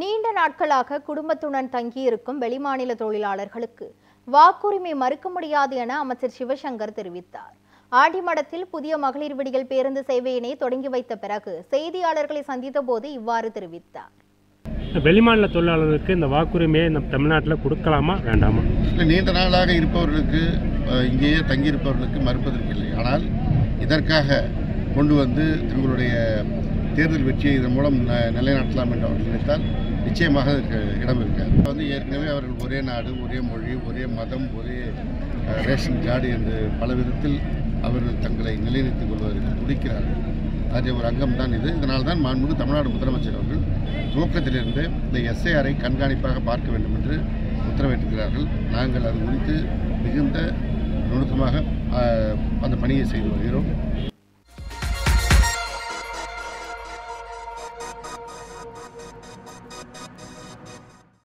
நீண்ட நாட்களாக குடும்பத்துடன் தங்கியிருக்கும் வெளிமாநில தொழிலாளர்களுக்கு வாக்குரிமை மறுக்க முடியாது என அமைச்சர் சிவசங்கர் தெரிவித்தார். ஆண்டிமடத்தில் புதிய மகளிர் விடியல் பேருந்து சேவையினை தொடங்கி வைத்த பிறகு செய்தியாளர்களை சந்தித்த போது இவ்வாறு தெரிவித்தார். வெளிமாநில தொழிலாளர்களுக்கு இந்த வாக்குரிமையை நம்ம தமிழ்நாட்டில் கொடுக்கலாமா வேண்டாமா? நீண்ட நாளாக இருப்பவர்களுக்கு இங்கேயே தங்கியிருப்பவர்களுக்கு மறுப்பதற்கு இல்லை. ஆனால் இதற்காக கொண்டு வந்து தங்களுடைய தேர்தல் வெற்றியை இதன் மூலம் நிலைநாட்டலாம் என்று அவர்கள் நினைத்தால் நிச்சயமாக இடம் இருக்காது. ஏற்கனவே அவர்கள் ஒரே நாடு, ஒரே மொழி, ஒரே மதம், ஒரே ரேஷன் கார்டு என்று பல விதத்தில் அவர்கள் தங்களை நிலைநிறுத்திக் கொள்வதற்கு துடிக்கிறார்கள். அதே ஒரு அங்கம் தான் இது. இதனால் தான் மாண்புமிகு தமிழ்நாடு முதலமைச்சர் அவர்கள் துவக்கத்திலிருந்து இந்த எஸ்ஐஆரை கண்காணிப்பாக பார்க்க வேண்டும் என்று உத்தரவிட்டிருக்கிறார்கள். நாங்கள் அது குறித்து மிகுந்த நுணுக்கமாக அந்த பணியை செய்து வருகிறோம்.